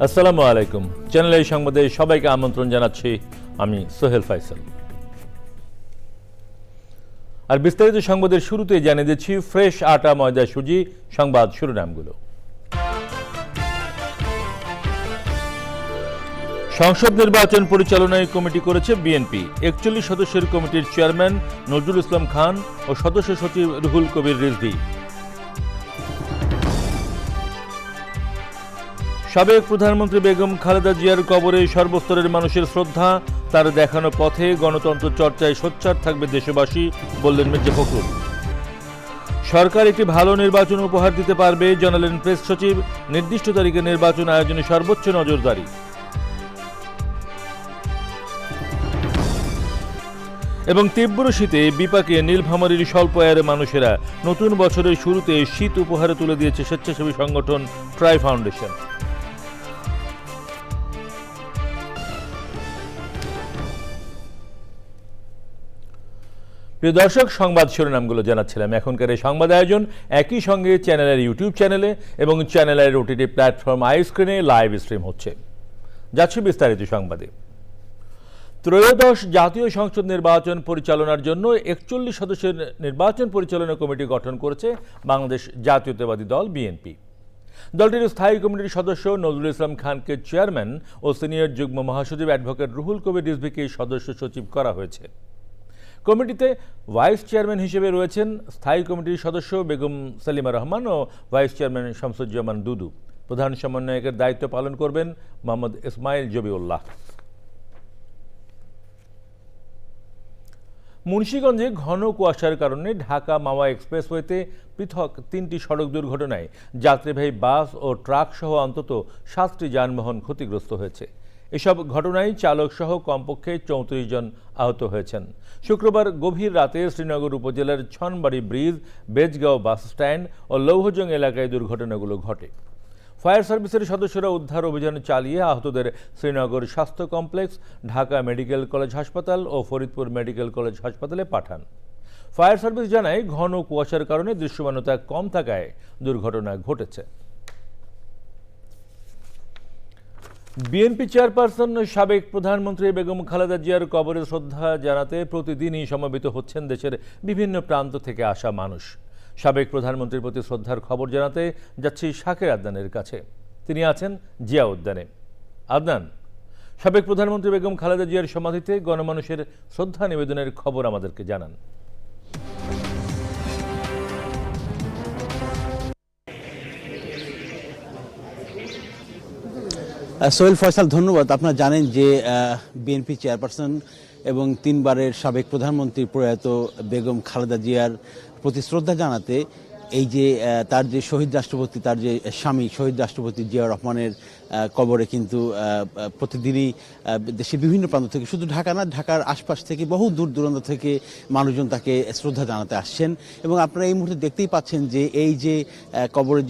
আসসালামু আলাইকুম। চ্যানেল এই সংবাদে সবাইকে আমন্ত্রণ জানাচ্ছি। আমি সোহেল ফাইসাল। আর বিস্তারিত সংবাদের শুরুতে জানিয়ে দিচ্ছি ফ্রেশ আটা ময়দা সুজি সংবাদ শিরোনামগুলো। সংসদ নির্বাচন পরিচালনায় কমিটি করেছে বিএনপি। ৪১ সদস্যের কমিটির চেয়ারম্যান নজরুল ইসলাম খান ও সদস্য সচিব রুহুল কবির রিজভী। সাবেক প্রধানমন্ত্রী বেগম খালেদা জিয়ার কবরে সর্বস্তরের মানুষের শ্রদ্ধা, তার দেখানো পথে গণতন্ত্র চর্চায় সোচ্চার থাকবে দেশবাসী, বললেন মির্জা ফখরুল। সরকার একটি ভালো নির্বাচন উপহার দিতে পারবে, জানালেন প্রেস সচিব। নির্দিষ্ট তারিখে নির্বাচন আয়োজনে সর্বোচ্চ নজরদারি। এবং তীব্র শীতে বিপাকে নীলফামারীর স্বল্প আয়ের মানুষেরা নতুন বছরের শুরুতে শীত উপহারে তুলে দিয়েছে স্বেচ্ছাসেবী সংগঠন ট্রাই ফাউন্ডেশন। প্রিয় দর্শক, সংবাদ শিরোনামগুলো জানাচ্ছিলাম। এখনকার এই সংবাদ আয়োজন একই সঙ্গে চ্যানেলের ইউটিউব চ্যানেলে এবং চ্যানেলের ওটিটি প্ল্যাটফর্ম আইস্ক্রিনে লাইভ স্ট্রিম হচ্ছে। যাচ্ছি বিস্তারিত সংবাদে। ত্রয়োদশ জাতীয় সংসদ নির্বাচন পরিচালনার জন্য ৪১ সদস্যের নির্বাচন পরিচালনা কমিটি গঠন করেছে বাংলাদেশ জাতীয়তাবাদী দল বিএনপি। দলটির স্থায়ী কমিটির সদস্য নজরুল ইসলাম খানকে চেয়ারম্যান ও সিনিয়র যুগ্ম মহাসচিব অ্যাডভোকেট রুহুল কবির রিজভীকে সদস্য সচিব করা হয়েছে। কমিটিতে ভাইস চেয়ারম্যান হিসেবে রয়েছেন স্থায়ী কমিটির সদস্য বেগম সালিমা রহমান ও ভাইস চেয়ারম্যান শামসুজ্জামান দুদু। প্রধান সমন্বয়কের দায়িত্ব পালন করবেন মোহাম্মদ ইসমাইল জবিউল্লাহ। মুন্সিগঞ্জে ঘন কুয়াশার কারণে ঢাকা মাওয়া এক্সপ্রেসওয়েতে পৃথক ৩টি সড়ক দুর্ঘটনায় যাত্রীবাহী বাস ও ট্রাক সহ অন্তত ৭টি যানবাহন ক্ষতিগ্রস্ত হয়েছে। এসব ঘটনায় চালক সহ কমপক্ষে ৩৪ জন আহত হয়েছেন। শুক্রবার গভীর রাতে শ্রীনগর উপজেলার Chhonbari bridge, Bejgaon bus stand ও লৌহজং এলাকায় দুর্ঘটনাগুলো ঘটে। ফায়ার সার্ভিসের সদস্যরা উদ্ধার অভিযান চালিয়ে আহতদের শ্রীনগর স্বাস্থ্য কমপ্লেক্স, ঢাকা মেডিকেল কলেজ হাসপাতাল ও ফরিদপুর মেডিকেল কলেজ হাসপাতালে পাঠান। ফায়ার সার্ভিস জানায়, ঘন কুয়াশার কারণে দৃশ্যমানতা কম থাকায় দুর্ঘটনা ঘটেছে। বিএনপি চেয়ারপারসন সাবেক প্রধানমন্ত্রী বেগম খালেদা জিয়ার কবরে শ্রদ্ধা জানাতে প্রতিদিনই সমবেত হচ্ছেন দেশের বিভিন্ন প্রান্ত থেকে আসা মানুষ। সাবেক প্রধানমন্ত্রীর প্রতি শ্রদ্ধার খবর জানাতে যাচ্ছি শাকের আদনানের কাছে। তিনি আছেন জিয়া উদ্যানে। আদনান, সাবেক প্রধানমন্ত্রী বেগম খালেদা জিয়ার সমাধিতে গণমানুষের শ্রদ্ধা নিবেদনের খবর আমাদেরকে জানান। সোহেল ফয়সাল, ধন্যবাদ। আপনারা জানেন যে বিএনপি চেয়ারপারসন এবং ৩ বারের সাবেক প্রধানমন্ত্রী প্রয়াত বেগম খালেদা জিয়ার প্রতি শ্রদ্ধা জানাতে এই যে তার যে শহীদ রাষ্ট্রপতি, তার যে স্বামী শহীদ রাষ্ট্রপতি জিয়াউর রহমানের কবরে কিন্তু প্রতিদিনই দেশের বিভিন্ন প্রান্ত থেকে, শুধু ঢাকা না, ঢাকার আশপাশ থেকে বহু দূর দূরান্ত থেকে মানুষজন তাকে শ্রদ্ধা জানাতে আসছেন। এবং আপনারা এই মুহূর্তে দেখতেই পাচ্ছেন যে এই যে কবরের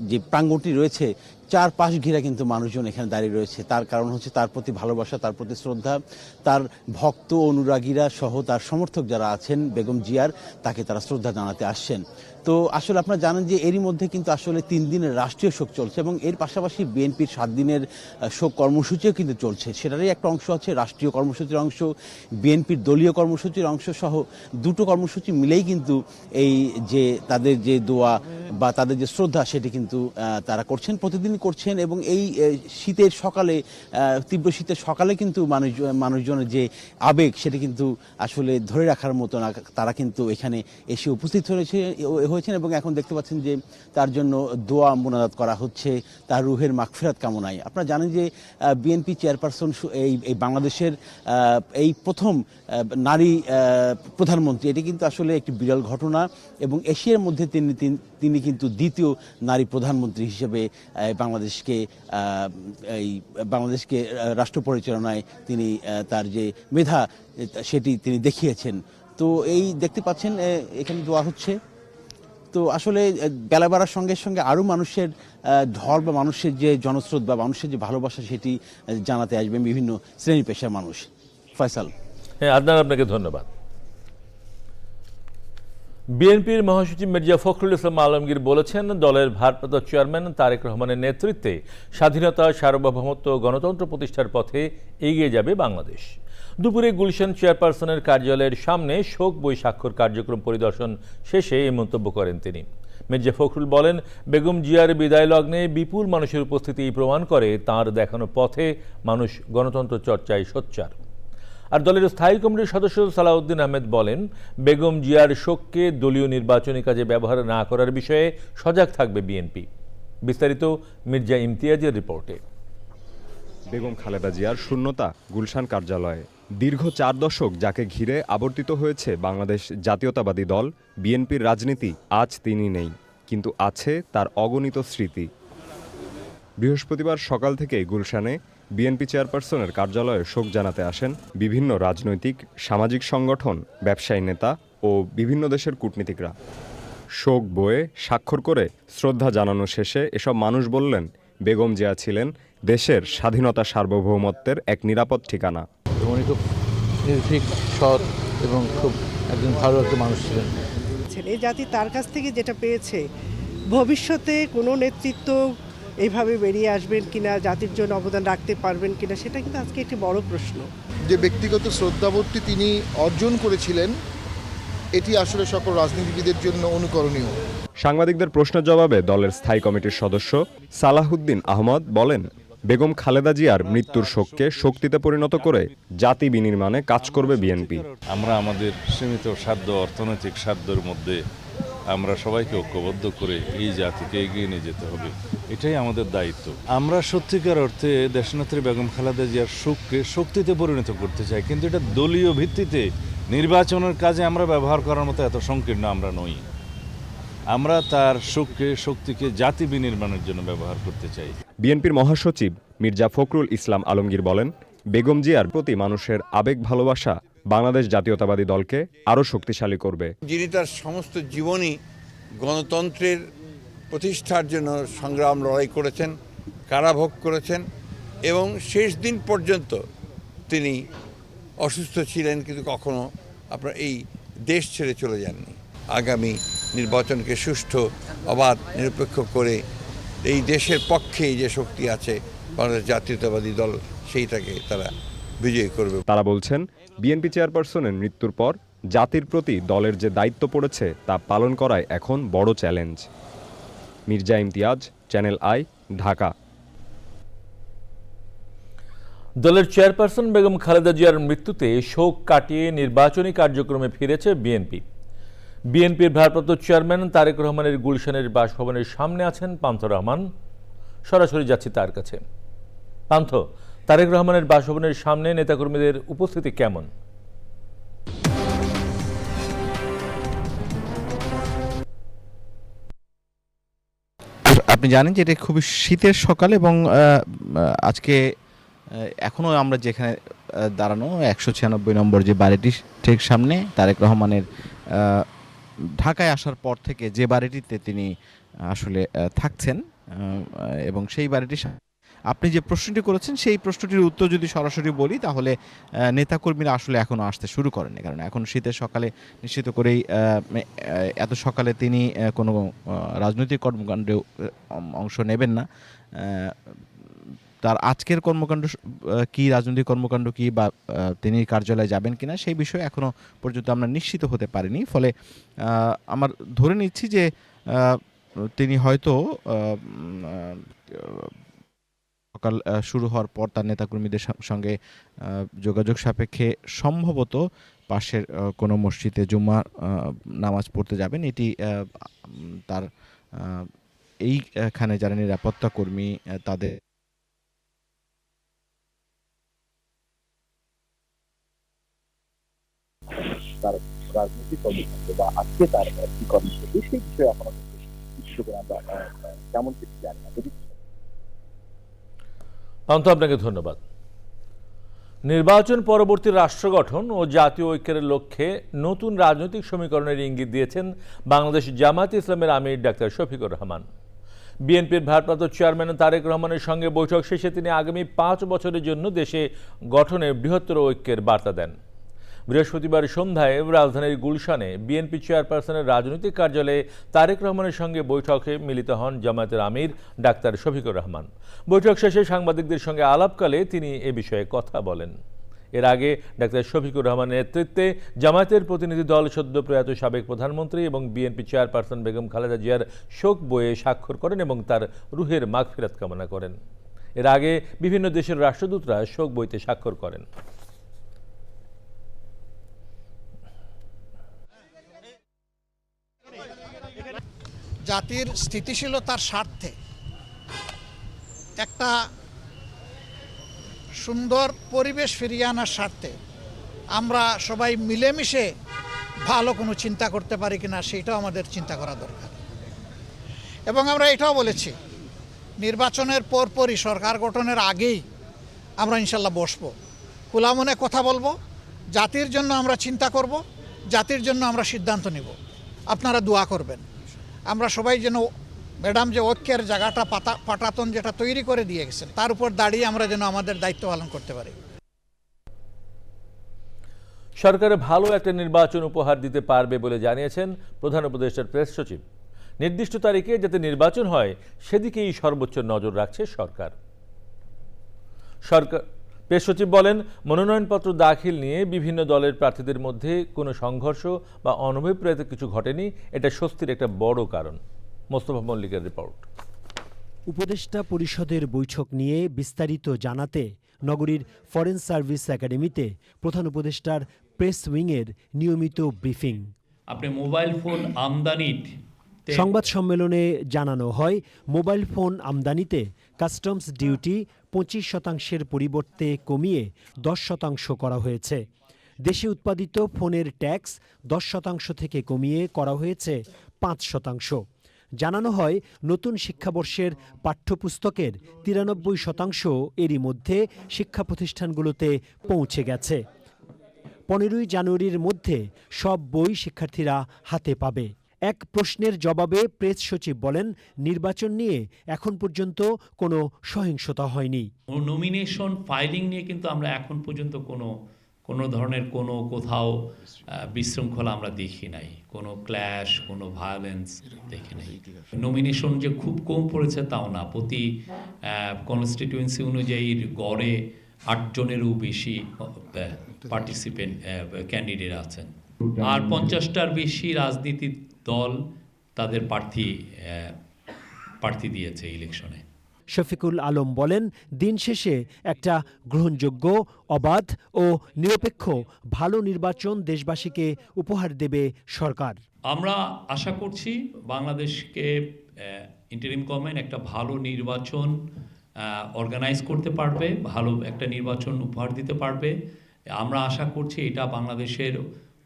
যে প্রাঙ্গণটি রয়েছে, চারপাশ ঘিরা কিন্তু মানুষজন এখানে দাঁড়িয়ে রয়েছে। তার কারণ হচ্ছে তার প্রতি ভালোবাসা, তার প্রতি শ্রদ্ধা। তার ভক্ত অনুরাগীরা সহ তার সমর্থক যারা আছেন বেগম জিয়ার, তাকে তারা শ্রদ্ধা জানাতে আসছেন। তো আসলে আপনারা জানেন যে এরই মধ্যে কিন্তু আসলে 3 দিনের রাষ্ট্রীয় শোক চলছে এবং এর পাশাপাশি বিএনপির 7 দিনের শোক কর্মসূচিও কিন্তু চলছে। সেটারই একটা অংশ আছে রাষ্ট্রীয় কর্মসূচির অংশ, বিএনপির দলীয় কর্মসূচির অংশ সহ দুটো কর্মসূচি মিলেই কিন্তু এই যে তাদের যে দোয়া বা তাদের যে শ্রদ্ধা, সেটি কিন্তু তারা করছেন, প্রতিদিন করছেন। এবং এই শীতের সকালে, তীব্র শীতের সকালে কিন্তু মানুষজনের যে আবেগ, সেটি কিন্তু আসলে ধরে রাখার মতো না। তারা কিন্তু এখানে এসে উপস্থিত হয়েছেন এবং এখন দেখতে পাচ্ছেন যে তার জন্য দোয়া মোনাজাত করা হচ্ছে, তার রুহের মাগফিরাত কামনায়। আপনারা জানেন যে বিএনপি চেয়ারপারসন এই বাংলাদেশের এই প্রথম নারী প্রধানমন্ত্রী। এটি কিন্তু আসলে একটি বিরল ঘটনা এবং এশিয়ার মধ্যে তিনি কিন্তু দ্বিতীয় নারী প্রধানমন্ত্রী হিসেবে বাংলাদেশকে রাষ্ট্র পরিচালনায় তিনি তার যে মেধা, সেটি তিনি দেখিয়েছেন। তো এই দেখতে পাচ্ছেন এখানে দোয়া হচ্ছে। তো আসলে বেলা বাড়ার সঙ্গে সঙ্গে আরও মানুষের ঢল বা মানুষের যে জনস্রোত বা মানুষের যে ভালোবাসা, সেটি জানাতে আসবে বিভিন্ন শ্রেণী পেশার মানুষ। ফয়সাল। হ্যাঁ আদনান, আপনাকে ধন্যবাদ। বিএনপির মহাসচিব মির্জা ফখরুল ইসলাম আলমগীর বলেছেন, দলের ভারপ্রাপ্ত চেয়ারম্যান তারেক রহমানের নেতৃত্বে স্বাধীনতা, সার্বভৌমত্ব ও গণতন্ত্র প্রতিষ্ঠার পথে এগিয়ে যাবে বাংলাদেশ। দুপুরে গুলশান চেয়ারপারসনের কার্যালয়ের সামনে শোক বই স্বাক্ষর কার্যক্রম পরিদর্শন শেষে এই মন্তব্য করেন তিনি। মির্জা ফখরুল বলেন, বেগম জিয়ার বিদায় লগ্নে বিপুল মানুষের উপস্থিতি প্রমাণ করে তাঁর দেখানো পথে মানুষ গণতন্ত্র চর্চায় সোচ্চার। আর দলের স্থায়ী কমিটির সদস্য সালাউদ্দিন আহমেদ বলেন, বেগম জিয়ার শোককে দলীয় নির্বাচনী কাজে ব্যবহার না করার বিষয়ে সজাগ থাকবে বিএনপি। বিস্তারিত মির্জা ইমতিয়াজের রিপোর্টে। বেগম খালেদা জিয়ার শূন্যতা গুলশান কার্যালয়ে। দীর্ঘ 4 দশক যাকে ঘিরে আবর্তিত হয়েছে বাংলাদেশ জাতীয়তাবাদী দল বিএনপির রাজনীতি, আজ তিনি নেই, কিন্তু আছে তার অগণিত স্মৃতি। বৃহস্পতিবার সকাল থেকে গুলশানে বিএনপি চেয়ারপারসনের কার্যালয়ে শোক জানাতে আসেন বিভিন্ন রাজনৈতিক, সামাজিক সংগঠন, ব্যবসায়ী নেতা ও বিভিন্ন দেশের কূটনীতিকরা। শোক বইয়ে স্বাক্ষর করে শ্রদ্ধা জানানো শেষে এসব মানুষ বললেন, বেগম জিয়া ছিলেন দেশের স্বাধীনতা, সার্বভৌমত্বের এক নিরাপদ ঠিকানা। উনি খুব নির্ভীক, সৎ এবং খুব একজন ভালো একটা মানুষ ছিলেন। এই জাতি তার কাছ থেকে যেটা পেয়েছে, ভবিষ্যতে কোনো নেতৃত্ব এইভাবে বেরিয়ে আসবেন কিনা, জাতির জন্য অবদান রাখতে পারবেন কিনা, সেটা কিন্তু আজকে একটি বড় প্রশ্ন। যে ব্যক্তিগত শ্রদ্ধাবোধটি তিনি অর্জন করেছিলেন, এটি আসলে সকল রাজনীতিবিদের জন্য অনুকরণীয়। সাংবাদিকদের প্রশ্নের জবাবে দলের স্থায়ী কমিটির সদস্য সালাহুদ্দিন আহমদ বলেন, বেগম খালেদা জিয়ার মৃত্যুর শোককে শক্তিতে পরিণত করে জাতি বিনির্মাণে কাজ করবে বিএনপি। আমরা আমাদের সীমিত সাধ্য, অর্থনৈতিক সাধ্যের মধ্যে আমরা সবাইকে ঐক্যবদ্ধ করে এই জাতিকে এগিয়ে নিয়ে যেতে হবে, এটাই আমাদের দায়িত্ব। আমরা সত্যিকার অর্থে দেশনেত্রী বেগম খালেদা জিয়ার শোককে শক্তিতে পরিণত করতে চাই, কিন্তু এটা দলীয় ভিত্তিতে নির্বাচনের কাজে আমরা ব্যবহার করার মতো এত সংকীর্ণ আমরা নই। আমরা তার শোককে, শক্তিকে জাতি বিনির্মাণের জন্য ব্যবহার করতে চাই। বিএনপির মহাসচিব মির্জা ফখরুল ইসলাম আলমগীর বলেন, বেগম জিয়ার প্রতি মানুষের আবেগ ভালোবাসা বাংলাদেশ জাতীয়তাবাদী দলকে আরও শক্তিশালী করবে। যিনি তার সমস্ত জীবনই গণতন্ত্রের প্রতিষ্ঠার জন্য সংগ্রাম, লড়াই করেছেন, কারাভোগ করেছেন এবং শেষ দিন পর্যন্ত তিনি অসুস্থ ছিলেন, কিন্তু কখনো আপনার এই দেশ ছেড়ে চলে যাননি। আগামী নির্বাচনকে সুষ্ঠু, অবাধ, নিরপেক্ষ করে এই দেশের পক্ষেই যে শক্তি আছে বাংলাদেশ জাতীয়তাবাদী দল, সেইটাকে তারা বিজয়ী করবে। তারা বলছেন, বিএনপি চেয়ারপারসনের মৃত্যুর পর জাতির প্রতি দলের যে দায়িত্ব পড়েছে তা পালন করাই এখন বড় challenge. Mirza Imtiaz, channel I, Dhaka. দলের চেয়ারপারসন বেগম খালেদা জিয়ার মৃত্যুতে শোক কাটিয়ে নির্বাচনী কার্যক্রমে ফিরেছে বিএনপি। বিএনপির ভারপ্রাপ্ত চেয়ারম্যান তারেক রহমানের গুলশানের বাসভবনের সামনে আছেন পান্থ রহমান। সরাসরি যাচ্ছি তার কাছে। পান্থ, তারেক রহমানের বাসভবনের সামনে নেতাকর্মীদের উপস্থিতি কেমন? আপনি জানেন যে এটা খুবই শীতের সকাল এবং আজকে এখনও আমরা যেখানে দাঁড়ানো 196 নম্বর যে বাড়িটি, ঠিক সামনে তারেক রহমানের ঢাকায় আসার পর থেকে যে বাড়িটিতে তিনি আসলে থাকছেন, এবং সেই বাড়িটি আপনি যে প্রশ্নটি করেছেন সেই প্রশ্নটির উত্তর যদি সরাসরি বলি তাহলে নেতাকর্মীরা আসলে এখনও আসতে শুরু করেনি, কারণ এখন শীতের সকালে নিশ্চিত করেই এত সকালে তিনি কোনো রাজনৈতিক কর্মকাণ্ডে অংশ নেবেন না। তার আজকের কর্মকাণ্ড কি, রাজনৈতিক কর্মকাণ্ড কি, বা তিনি কার্যালয়ে যাবেন কিনা সেই বিষয়ে এখনও পর্যন্ত আমরা নিশ্চিত হতে পারিনি। ফলে আমার ধরে নিচ্ছি যে তিনি হয়তো সকাল শুরু হওয়ার পর তার নেতাকর্মীদের সঙ্গে যোগাযোগ সাপেক্ষে সম্ভবত পাশের কোনো মসজিদে জুম্মা নামাজ পড়তে যাবেন। এটি তার এইখানে যারা নিরাপত্তা কর্মী তাদের তার রাজনৈতিক কর্মকাণ্ড বা আজকে তার কি কর্মসূচি সেই বিষয়ে এখনো আমরা তেমন কিছু জানি না। পান্থ, আপনাকে ধন্যবাদ। নির্বাচন পরবর্তী রাষ্ট্র গঠন ও জাতীয় ঐক্যের লক্ষ্যে নতুন রাজনৈতিক সমীকরণের ইঙ্গিত দিয়েছেন বাংলাদেশ জামায়াতে ইসলামের আমির ডাক্তার শফিকুর রহমান। বিএনপির ভারপ্রাপ্ত চেয়ারম্যান তারেক রহমানের সঙ্গে বৈঠক শেষে তিনি আগামী 5 বছরের জন্য দেশে গঠনের বৃহত্তর ঐক্যের বার্তা দেন। বৃহস্পতিবার সন্ধ্যায় রাজধানীর গুলশানে বিএনপি চেয়ারপারসনের রাজনৈতিক কার্যালয়ে তারেক রহমানের সঙ্গে বৈঠকে মিলিত হন জামায়াতের আমির ডাক্তার শফিকুর রহমান। বৈঠক শেষে সাংবাদিকদের সঙ্গে আলাপকালে তিনি এ বিষয়ে কথা বলেন। এর আগে ডাক্তার শফিকুর রহমানের নেতৃত্বে জামায়াতের প্রতিনিধি দল সদ্য প্রয়াত সাবেক প্রধানমন্ত্রী এবং বিএনপি চেয়ারপারসন বেগম খালেদা জিয়ার শোক বইয়ে স্বাক্ষর করেন এবং তার রুহের মাগফিরাত কামনা করেন। এর আগে বিভিন্ন দেশের রাষ্ট্রদূতরা শোক বইতে স্বাক্ষর করেন। জাতির স্থিতিশীলতার স্বার্থে একটা সুন্দর পরিবেশ ফিরিয়ে আনার স্বার্থে আমরা সবাই মিলেমিশে ভালো কোনো চিন্তা করতে পারি কিনা সেটাও আমাদের চিন্তা করা দরকার। এবং আমরা এটাও বলেছি, নির্বাচনের পরপরই সরকার গঠনের আগেই আমরা ইনশাল্লাহ বসবো, খোলা মনে কথা বলবো, জাতির জন্য আমরা চিন্তা করব, জাতির জন্য আমরা সিদ্ধান্ত নিব। আপনারা দোয়া করবেন আমরা সবাই যেন ম্যাডাম যে ঐক্যের জায়গাটা পাটাতন যেটা তৈরি করে দিয়ে গেছেন তার উপর দাঁড়িয়ে আমরা যেন আমাদের দায়িত্ব পালন করতে পারি। সরকারে ভালো একটা নির্বাচন উপহার দিতে পারবে বলে জানিয়েছেন প্রধান উপদেষ্টার প্রেস সচিব। নির্দিষ্ট তারিখে যাতে নির্বাচন হয় সেদিকেই সর্বোচ্চ নজর রাখছে সরকার। প্রেস সচিব বলেন, মনোনয়নপত্র দাখিল নিয়ে বিভিন্ন দলের প্রার্থীদের মধ্যে কোনো সংঘর্ষ বা অনভিপ্রেত কিছু ঘটেনি, এটা স্বস্তির একটা বড় কারণ। মোস্তফা মল্লিকের রিপোর্ট। উপদেষ্টা পরিষদের বৈঠক নিয়ে বিস্তারিত জানাতে নগরীর ফরেন সার্ভিস একাডেমিতে প্রধান উপদেষ্টার প্রেস উইংয়ের নিয়মিত ব্রিফিং। আপনি মোবাইল ফোন আমদানির সংবাদ সম্মেলনে জানানো হয়, মোবাইল ফোন আমদানিতে কাস্টমস ডিউটি 25% পরিবর্তে কমিয়ে 10% করা হয়েছে। দেশে উৎপাদিত ফোনের ট্যাক্স 10% থেকে কমিয়ে করা হয়েছে 5%। জানানো হয়, নতুন শিক্ষাবর্ষের পাঠ্যপুস্তকের 93% এরই মধ্যে শিক্ষা প্রতিষ্ঠানগুলোতে পৌঁছে গেছে। 15ই জানুয়ারির মধ্যে সব বই শিক্ষার্থীরা হাতে পাবে। এক প্রশ্নের জবাবে প্রেস সচিব বলেন, নির্বাচন নিয়ে এখন পর্যন্ত কোনো সহিংসতা হয়নি। নমিনেশন ফাইলিং নিয়ে কিন্তু আমরা এখন পর্যন্ত কোনো ধরনের কোথাও বিশৃঙ্খলা আমরা দেখি নাই, কোনো ক্ল্যাশ, কোনো ভায়োলেন্স দেখি নাই। নমিনেশন যে খুব কম পড়েছে তাও না, প্রতি কনস্টিটিউয়েন্সি অনুযায়ী গড়ে 8 জনেরও বেশি পার্টিসিপেন্ট ক্যান্ডিডেট আছেন। আর 50টার বেশি রাজনীতিক দল তাদের প্রার্থী দিয়েছে ইলেকশনে। শফিকুল আলম বলেন, দিন শেষে একটা গ্রহণযোগ্য, অবাধ ও নিরপেক্ষ ভালো নির্বাচন দেশবাসীকে উপহার দেবে সরকার। আমরা আশা করছি বাংলাদেশকে ইন্টারিম গভর্নমেন্ট একটা ভালো নির্বাচন অর্গানাইজ করতে পারবে, ভালো একটা নির্বাচন উপহার দিতে পারবে। আমরা আশা করছি এটা বাংলাদেশের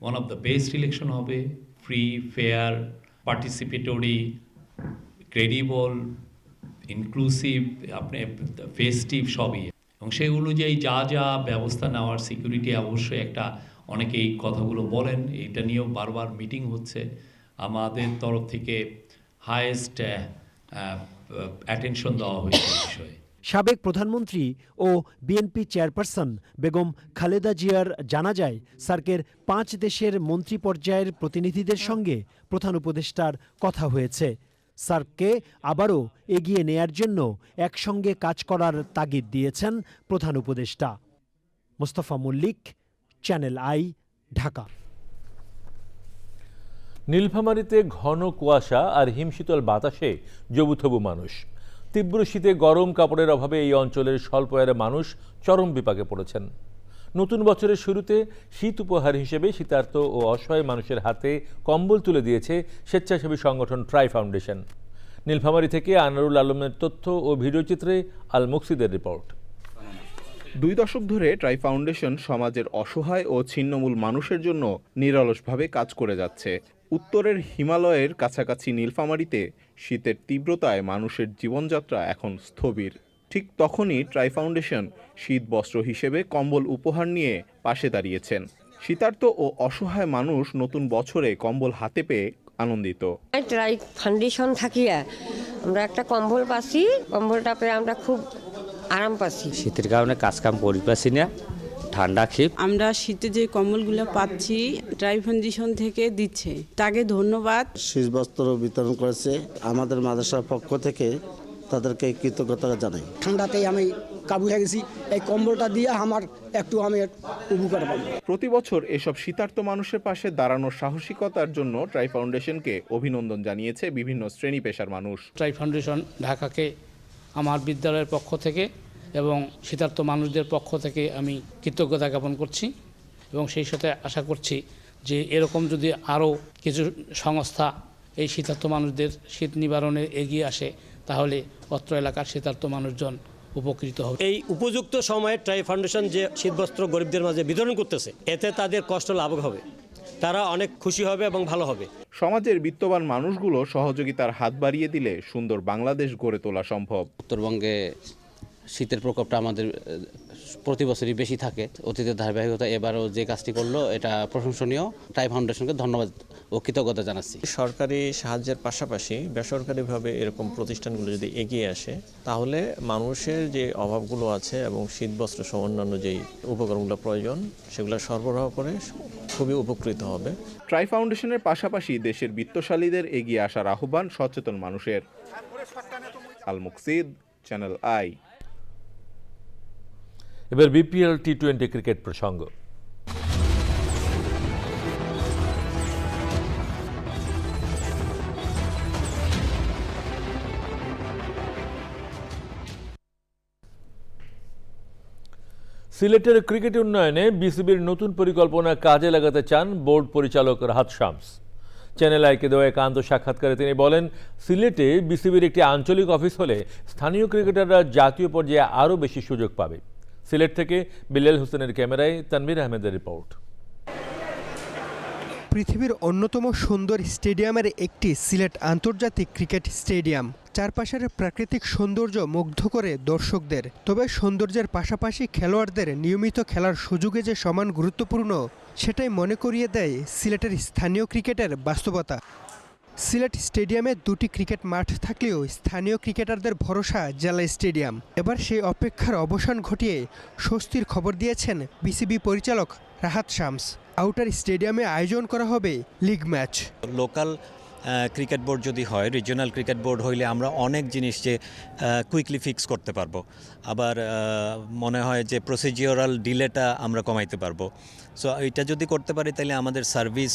one of the best election হবে, free, fair, participatory, credible, inclusive, আপনি ফেস্টিভ সবই। এবং সেই অনুযায়ী যা যা ব্যবস্থা নেওয়ার, সিকিউরিটি অবশ্যই একটা, অনেকে এই কথাগুলো বলেন, এটা নিয়েও বারবার মিটিং হচ্ছে। আমাদের তরফ থেকে হাইয়েস্ট অ্যাটেনশন দেওয়া হয়েছে এই বিষয়ে। সাবেক প্রধানমন্ত্রী ও বিএনপি চেয়ারপারসন বেগম খালেদা জিয়ার জানাজায় সার্কের 5 দেশের মন্ত্রী পর্যায়ের প্রতিনিধিদের সঙ্গে প্রধান উপদেষ্টার কথা হয়েছে। সার্ককে আবারও এগিয়ে নেয়ার জন্য একসঙ্গে কাজ করার তাগিদ দিয়েছেন প্রধান উপদেষ্টা। Mostafa Mallik, channel I, Dhaka. নীলফামারীতে ঘন কুয়াশা আর হিমশীতল বাতাসে জবুথবু মানুষ। তীব্র শীতে গরম কাপড়ের অভাবে এই অঞ্চলের স্বল্প আয়ের মানুষ চরম বিপাকে পড়েছেন। নতুন বছরের শুরুতে শীত উপহার হিসেবে শীতার্ত ও অসহায় মানুষের হাতে কম্বল তুলে দিয়েছে স্বেচ্ছাসেবী সংগঠন ট্রাই ফাউন্ডেশন। নীলফামারী থেকে আনারুল আলমের তথ্য ও ভিডিওচিত্রে আল মুকসিদের রিপোর্ট। 2 দশক ধরে ট্রাই ফাউন্ডেশন সমাজের অসহায় ও ছিন্নমূল মানুষের জন্য নিরলসভাবে কাজ করে যাচ্ছে। উত্তরের হিমালয়ের কাছাকাছি নীলফামারীতে শীতের তীব্রতায় মানুষের জীবনযাত্রা এখন স্থবির। ঠিক তখনই ট্রাই ফাউন্ডেশন শীত বস্ত্র হিসেবে কম্বল উপহার নিয়ে পাশে দাঁড়িয়েছেন। শীতার্ত ও অসহায় মানুষ নতুন বছরে কম্বল হাতে পেয়ে আনন্দিত। ট্রাই ফাউন্ডেশন থাকিয়া আমরা একটা কম্বল পাচ্ছি, কম্বলটা পেয়ে আমরা খুব আরাম পাচ্ছি। শীতের কারণে কাজকাম করি পাচ্ছি না, ঠান্ডা শীত। আমরা শীতে যে কম্বলগুলো পাচ্ছি ট্রাই ফাউন্ডেশন থেকে দিচ্ছে, তাকে ধন্যবাদ। শীতবস্ত্র বিতরণ করেছে আমাদের মাদ্রাসার পক্ষ থেকে, তাদেরকে কৃতজ্ঞতা জানাই। ঠান্ডাতেই আমি কাবু হয়ে গেছি, এই কম্বলটা দিয়ে আমার একটু আমি উপকার পাবো। প্রতি বছর এসব শীতার্ত মানুষের পাশে দাঁড়ানোর সাহসিকতার জন্য ট্রাই ফাউন্ডেশনকে অভিনন্দন জানিয়েছে বিভিন্ন শ্রেণী পেশার মানুষ। ট্রাই ফাউন্ডেশন ঢাকাকে আমার বিদ্যালয়ের পক্ষ থেকে এবং শীতার্ত মানুষদের পক্ষ থেকে আমি কৃতজ্ঞতা জ্ঞাপন করছি এবং সেই সাথে আশা করছি যে এরকম যদি আরও কিছু সংস্থা এই শীতার্ত মানুষদের শীত নিবারণে এগিয়ে আসে তাহলে অত্র এলাকার শীতার্ত মানুষজন উপকৃত হবে। এই উপযুক্ত সময়ে ট্রাই ফাউন্ডেশন যে শীতবস্ত্র গরিবদের মাঝে বিতরণ করতেছে, এতে তাদের কষ্ট লাঘব হবে, তারা অনেক খুশি হবে এবং ভালো হবে। সমাজের বিত্তবান মানুষগুলো সহযোগিতার হাত বাড়িয়ে দিলে সুন্দর বাংলাদেশ গড়ে তোলা সম্ভব। উত্তরবঙ্গে শীতের প্রকোপটা আমাদের প্রতি বছরই বেশি থাকে, অতীতের ধারাবাহিকতা এবারও যে কাজটি করলো এটা প্রশংসনীয়। ট্রাই ফাউন্ডেশনকে ধন্যবাদ ও কৃতজ্ঞতা জানাচ্ছি। সরকারি সাহায্যের পাশাপাশি বেসরকারিভাবে এরকম প্রতিষ্ঠানগুলো যদি এগিয়ে আসে তাহলে মানুষের যে অভাবগুলো আছে এবং শীতবস্ত্র সহ অন্যান্য যেই উপকরণগুলো প্রয়োজন সেগুলো সরবরাহ করে খুবই উপকৃত হবে। ট্রাই ফাউন্ডেশনের পাশাপাশি দেশের বিত্তশালীদের এগিয়ে আসার আহ্বান সচেতন মানুষের। আল মুকসিদ, চ্যানেল আই। এবার বিপিএল টি-20 ক্রিকেট প্রসঙ্গ। সিলেটের ক্রিকেট উন্নয়নে বিসিবির নতুন পরিকল্পনা কাজে লাগাতে চান বোর্ড পরিচালক রাহাত শামস। চ্যানেল আইকে দেওয়া এক আন্তঃ সাক্ষাৎকারে তিনি বলেন, সিলেটে বিসিবির একটি আঞ্চলিক অফিস হলে স্থানীয় ক্রিকেটাররা জাতীয় পর্যায়ে আরও বেশি সুযোগ পাবে। সিলেট থেকে বিল্লাল হোসেনের ক্যামেরায় তানভীর আহমেদের রিপোর্ট। পৃথিবীর অন্যতম সুন্দর স্টেডিয়ামের একটি সিলেট আন্তর্জাতিক ক্রিকেট স্টেডিয়াম। চারপাশের প্রাকৃতিক সৌন্দর্য মুগ্ধ করে দর্শকদের, তবে সৌন্দর্যের পাশাপাশি খেলোয়াড়দের নিয়মিত খেলার সুযোগে যে সমান গুরুত্বপূর্ণ সেটাই মনে করিয়ে দেয় সিলেটের স্থানীয় ক্রিকেটের বাস্তবতা। সিলেট স্টেডিয়ামে দুটি ক্রিকেট মাঠ থাকলেও স্থানীয় ক্রিকেটারদের ভরসা জেলা স্টেডিয়াম। এবার সেই অপেক্ষার অবসান ঘটিয়ে স্বস্তির খবর দিয়েছেন বিসিবি পরিচালক রাহাত শামস। আউটার স্টেডিয়ামে আয়োজন করা হবে league match. Local cricket board যদি হয়, রিজিওনাল ক্রিকেট বোর্ড হইলে আমরা অনেক জিনিস যে কুইকলি ফিক্স করতে পারবো, আবার মনে হয় যে প্রসিজিওরাল ডিলেটা আমরা কমাইতে পারবো। সো এটা যদি করতে পারি তাহলে আমাদের service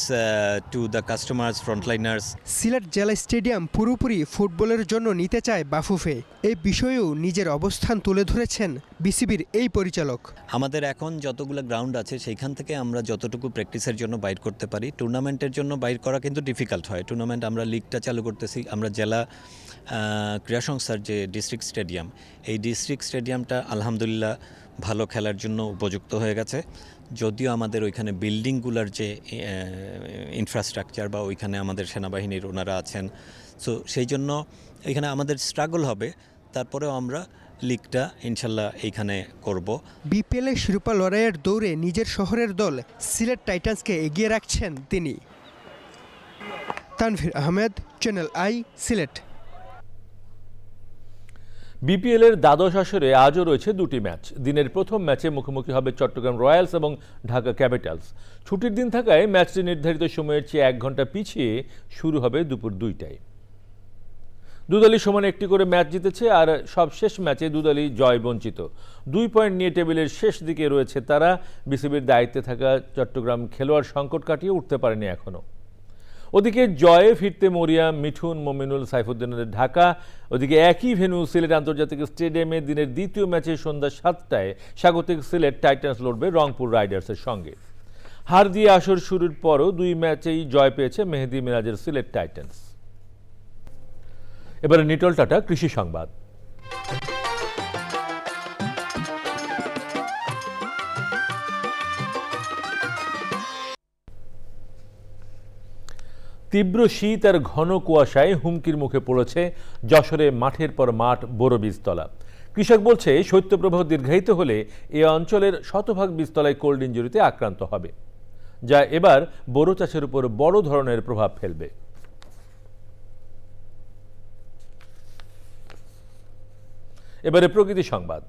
to the customers, frontliners. Sylhet জেলা স্টেডিয়াম পুরোপুরি ফুটবলের জন্য নিতে চায় বাফুফে। এই বিষয়েও নিজের অবস্থান তুলে ধরেছেন বিসিবির এই পরিচালক। আমাদের এখন যতগুলো গ্রাউন্ড আছে সেইখান থেকে আমরা যতটুকু প্র্যাকটিসের জন্য বাইর করতে পারি, টুর্নামেন্টের জন্য বাইর করা কিন্তু ডিফিকাল্ট হয়। টুর্নামেন্ট আমরা লিগটা চালু করতেছি, আমরা জেলা ক্রীড়া সংস্থার যে ডিস্ট্রিক্ট স্টেডিয়াম, এই ডিস্ট্রিক্ট স্টেডিয়ামটা আলহামদুলিল্লাহ ভালো খেলার জন্য উপযুক্ত হয়ে গেছে। যদিও আমাদের ওইখানে বিল্ডিংগুলোর যে ইনফ্রাস্ট্রাকচার বা ওইখানে আমাদের সেনাবাহিনীর ওনারা আছেন, সো সেই জন্য এখানে আমাদের স্ট্রাগল হবে। তারপরেও আমরা লিগটা ইনশাল্লাহ এইখানে করব। বিপিএলের শিরোপা লড়াইয়ের দৌড়ে নিজের শহরের দল সিলেট টাইটান্সকে এগিয়ে রাখছেন তিনি। Tanvir Ahmed, channel I, Sylhet. বিপিএলের দ্বাদশ আসরে আজও রয়েছে দুটি ম্যাচ। দিনের প্রথম ম্যাচে মুখোমুখি হবে চট্টগ্রাম রয়্যালস এবং ঢাকা ক্যাপিটালস। ছুটির দিন থাকায় ম্যাচটি নির্ধারিত সময়ের চেয়ে 1 ঘন্টা পিছিয়ে শুরু হবে দুপুর 2টায়। দুদলই সমান একটি করে ম্যাচ জিতেছে, আর সব শেষ ম্যাচে দুদলই জয় বঞ্চিত। 2 পয়েন্ট নিয়ে টেবিলের শেষ দিকে রয়েছে তারা। বিসিবির দায়িত্বে থাকা চট্টগ্রাম খেলোয়াড় সংকট কাটিয়ে উঠতে পারেনি এখনও। ওদিকে জয়ে ফিরতে মরিয়া মিঠুন, মমিনুল, সাইফুদ্দিনের ঢাকা। ওদিকে একই ভেন্যু সিলেট আন্তর্জাতিক স্টেডিয়ামে দিনের দ্বিতীয় ম্যাচে সন্ধ্যা 7টায় স্বাগতিক সিলেট টাইটান্স লড়বে রংপুর রাইডার্সের সঙ্গে। হার দিয়ে আসর শুরুর পরও 2 ম্যাচেই জয় পেয়েছে মেহেদী মিরাজের সিলেট টাইটান্স। এবারে নিটল টাটা কৃষি সংবাদ। তীব্র শীত আর ঘন কুয়াশায় হুমকির মুখে পড়েছে যশোরে মাঠের পর মাঠ বোরো বীজতলা। কৃষক বলছে, শৈত্যপ্রবাহ দীর্ঘায়িত হলে এ অঞ্চলের শতভাগ বীজতলায় কোল্ড ইঞ্জুরিতে আক্রান্ত হবে, যা এবার বোরো চাষের উপর বড় ধরনের প্রভাব ফেলবে। এবারে প্রকৃতি সংবাদ।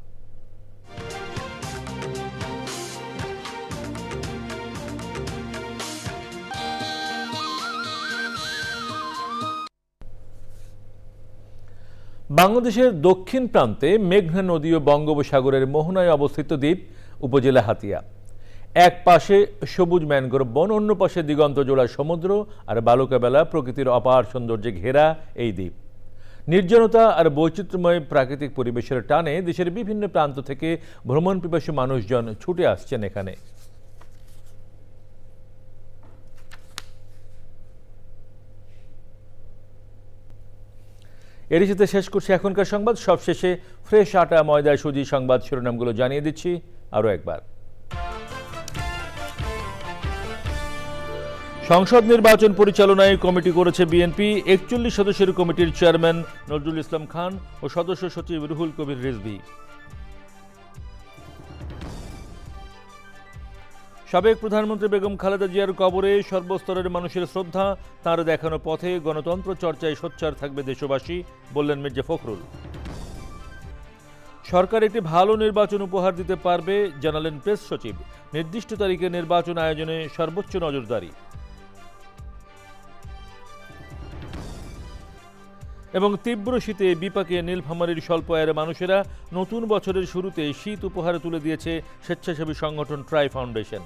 বাংলাদেশের দক্ষিণ প্রান্তে মেঘনা নদী ও বঙ্গোপসাগরের মোহনায় অবস্থিত দ্বীপ উপজেলা হাতিয়া। এক পাশে সবুজ ম্যানগ্রোভ বন, অন্য পাশে দিগন্ত জোড়া সমুদ্র আর বালুকাবেলা প্রকৃতির অপার সৌন্দর্যে ঘেরা এই দ্বীপ। নির্জনতা আর বৈচিত্র্যময় প্রাকৃতিক পরিবেশের টানে দেশের বিভিন্ন প্রান্ত থেকে ভ্রমণ পিপাসু মানুষজন ছুটে আসছেন এখানে। এরই সাথে শেষ করছি এখনকার সংবাদ। সবশেষে ফ্রেশ আটা ময়দা সুজি সংবাদ শিরোনামগুলো জানিয়ে দিচ্ছি আরও একবার। সংসদ নির্বাচন পরিচালনায় কমিটি করেছে বিএনপি। ৪১ সদস্যের কমিটির চেয়ারম্যান নজরুল ইসলাম খান ও সদস্য সচিব রুহুল কবির রিজভী। সাবেক প্রধানমন্ত্রী বেগম খালেদা জিয়ার কবরে সর্বস্তরের মানুষের শ্রদ্ধা, তাঁর দেখানো পথে গণতন্ত্র চর্চায় সোচ্চার থাকবে দেশবাসী, বললেন মির্জা ফখরুল। সরকার একটি ভালো নির্বাচন উপহার দিতে পারবে, জানালেন প্রেস সচিব। নির্দিষ্ট তারিখে নির্বাচন আয়োজনে সর্বোচ্চ নজরদারি। এবং তীব্র শীতে বিপাকে নীলফামারীর স্বল্প আয়ের মানুষেরা নতুন বছরের শুরুতে শীত উপহার তুলে দিয়েছে স্বেচ্ছাসেবী সংগঠন ট্রাই ফাউন্ডেশন।